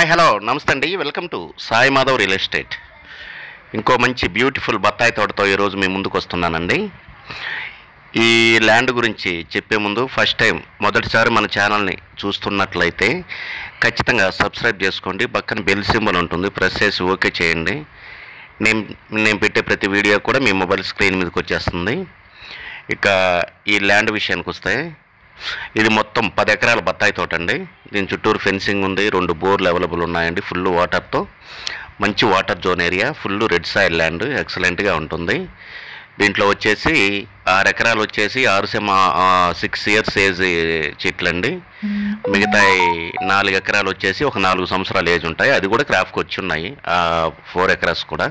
Hi hello నమస్తే అండి. Welcome to Sai Madhav real estate. ఇంకో మంచి బ్యూటిఫుల్ బత్తాయి తోటతో ఈరోజు మీ ముందుకు వస్తున్నానండి. ఈ ల్యాండ్ గురించి చెప్పే ముందు ఫస్ట్ టైం మొదటిసారి మన ఛానల్ని చూస్తున్నట్లయితే ఖచ్చితంగా సబ్స్క్రైబ్ చేసుకోండి. పక్కన బెల్ సింబల్ ఉంటుంది, ప్రెస్ చేసి ఓకే చేయండి. నేను పెట్టే ప్రతి వీడియో కూడా మీ మొబైల్ స్క్రీన్ మీదకి వచ్చేస్తుంది. ఇక ఈ ల్యాండ్ విషయానికి వస్తే ఇది మొత్తం 10 ఎకరాల బత్తాయి తోట అండి. దీని చుట్టూరు ఫెన్సింగ్ ఉంది, 2 బోర్లు అవైలబుల్ ఉన్నాయండి. ఫుల్ వాటర్తో మంచి water zone area, full red soil land, ఎక్సలెంట్గా ఉంటుంది. దీంట్లో వచ్చేసి 6 ఎకరాలు వచ్చేసి 6 ఇయర్స్ ఏజ్ చెట్లండి. మిగతా 4 ఎకరాలు వచ్చేసి ఒక 4 సంవత్సరాల ఏజ్ ఉంటాయి. అది కూడా క్రాఫ్కి వచ్చి ఉన్నాయి. 4 ఎకరాస్ కూడా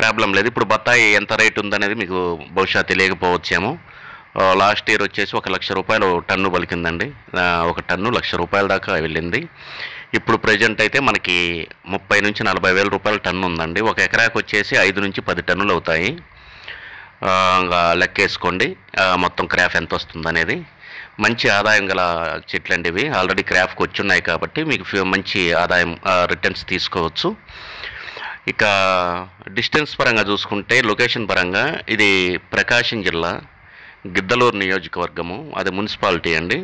ప్రాబ్లం లేదు. ఇప్పుడు బత్తాయి ఎంత రేట్ ఉందనేది మీకు బహుశా తెలియకపోవచ్చేమో. లాస్ట్ ఇయర్ వచ్చేసి 1,00,000 రూపాయలు టన్ను పలికిందండి. 1 టన్ను 1,00,000 రూపాయల దాకా వెళ్ళింది. ఇప్పుడు ప్రజెంట్ అయితే మనకి 30,000 నుంచి 40,000 రూపాయల టన్ను ఉందండి. 1 ఎకరాకి వచ్చేసి 5 నుంచి 10 టన్నులు అవుతాయి. లెక్కేసుకోండి మొత్తం క్రాఫ్ ఎంత వస్తుంది అనేది. మంచి ఆదాయం గల చెట్లండి ఇవి. ఆల్రెడీ క్రాఫ్కి వచ్చి ఉన్నాయి కాబట్టి మీకు మంచి ఆదాయం రిటర్న్స్ తీసుకోవచ్చు. ఇక డిస్టెన్స్ పరంగా చూసుకుంటే లొకేషన్ పరంగా ఇది ప్రకాశం జిల్లా గిద్దలూరు నియోజకవర్గము, అది మున్సిపాలిటీ అండి.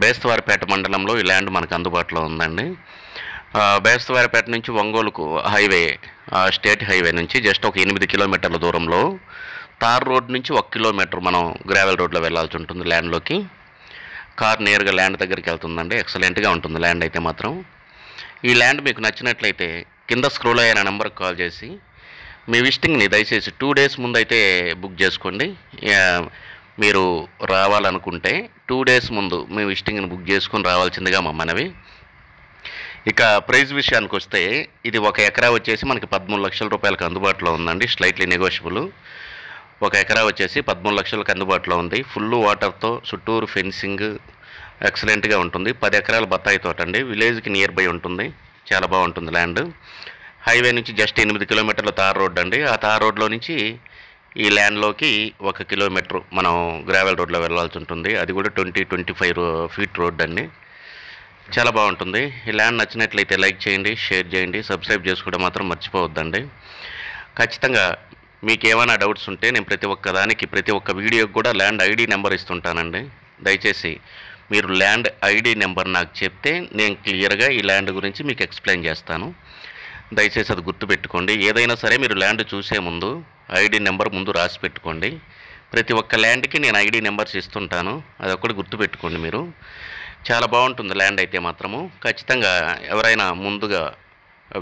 బేస్తవారిపేట మండలంలో ఈ ల్యాండ్ మనకు అందుబాటులో ఉందండి. బేస్తవారిపేట నుంచి ఒంగోలుకు హైవే, స్టేట్ హైవే నుంచి జస్ట్ ఒక 8 కిలోమీటర్ల దూరంలో, తార్ రోడ్ నుంచి 1 కిలోమీటర్ మనం గ్రావెల్ రోడ్లో వెళ్ళాల్సి ఉంటుంది ల్యాండ్లోకి. కార్ నేరుగా ల్యాండ్ దగ్గరికి వెళ్తుందండి. ఎక్సలెంట్గా ఉంటుంది ల్యాండ్ అయితే మాత్రం. ఈ ల్యాండ్ మీకు నచ్చినట్లయితే కింద స్క్రోల్ అయిన నెంబర్కి కాల్ చేసి మీ విజిటింగ్ని దయచేసి 2 డేస్ ముందు అయితే బుక్ చేసుకోండి. మీరు రావాలనుకుంటే 2 డేస్ ముందు మీ విజిటింగ్ని బుక్ చేసుకొని రావాల్సిందిగా మా మనవి. ఇక ప్రైస్ విషయానికి వస్తే ఇది 1 ఎకరా వచ్చేసి మనకి 13 లక్షల రూపాయలకు అందుబాటులో ఉందండి. Slightly negotiable. 1 ఎకరా వచ్చేసి 13 లక్షలకు అందుబాటులో ఉంది. ఫుల్ వాటర్తో చుట్టూరు ఫెన్సింగ్ ఎక్సలెంట్గా ఉంటుంది. 10 ఎకరాల బత్తాయి తోట అండి. విలేజ్కి నియర్ బై ఉంటుంది. చాలా బాగుంటుంది ల్యాండ్. హైవే నుంచి జస్ట్ 8 కిలోమీటర్ల తార్ రోడ్ అండి. ఆ తార్ రోడ్లో నుంచి ఈ ల్యాండ్లోకి 1 కిలోమీటర్ మనం గ్రావెల్ రోడ్లో వెళ్ళాల్సి ఉంటుంది. అది కూడా 20-25 ఫీట్ రోడ్ అండి. చాలా బాగుంటుంది. ఈ ల్యాండ్ నచ్చినట్లయితే లైక్ చేయండి, షేర్ చేయండి, సబ్స్క్రైబ్ చేసుకోవడం మాత్రం మర్చిపోవద్దండి. ఖచ్చితంగా మీకు ఏమైనా డౌట్స్ ఉంటే నేను ప్రతి ఒక్క వీడియోకి కూడా ల్యాండ్ ఐడి నెంబర్ ఇస్తుంటానండి. దయచేసి మీరు ల్యాండ్ ఐడి నెంబర్ నాకు చెప్తే నేను క్లియర్గా ఈ ల్యాండ్ గురించి మీకు ఎక్స్ప్లెయిన్ చేస్తాను. దయచేసి అది గుర్తుపెట్టుకోండి. ఏదైనా సరే మీరు ల్యాండ్ చూసే ముందు ఐడి నెంబర్ ముందు రాసి పెట్టుకోండి. ప్రతి ఒక్క ల్యాండ్కి నేను ఐడి నెంబర్స్ ఇస్తుంటాను. అది ఒక్కటి గుర్తుపెట్టుకోండి మీరు. చాలా బాగుంటుంది ల్యాండ్ అయితే మాత్రము. ఖచ్చితంగా ఎవరైనా ముందుగా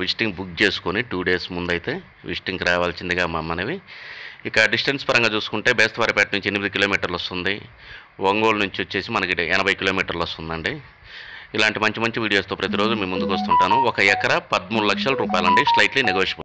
విజిటింగ్ బుక్ చేసుకొని 2 డేస్ ముందు అయితే విజిటింగ్కి రావాల్సిందిగా మా మనవి. ఇక డిస్టెన్స్ పరంగా చూసుకుంటే బేస్తవారిపేట నుంచి 8 కిలోమీటర్లు వస్తుంది. ఒంగోలు నుంచి వచ్చేసి మనకి 80 కిలోమీటర్లు వస్తుందండి. ఇలాంటి మంచి వీడియోస్తో ప్రతిరోజు మీ ముందుకు వస్తుంటాను. 1 ఎకరా 13 లక్షల రూపాయలండి. Slightly negotiable.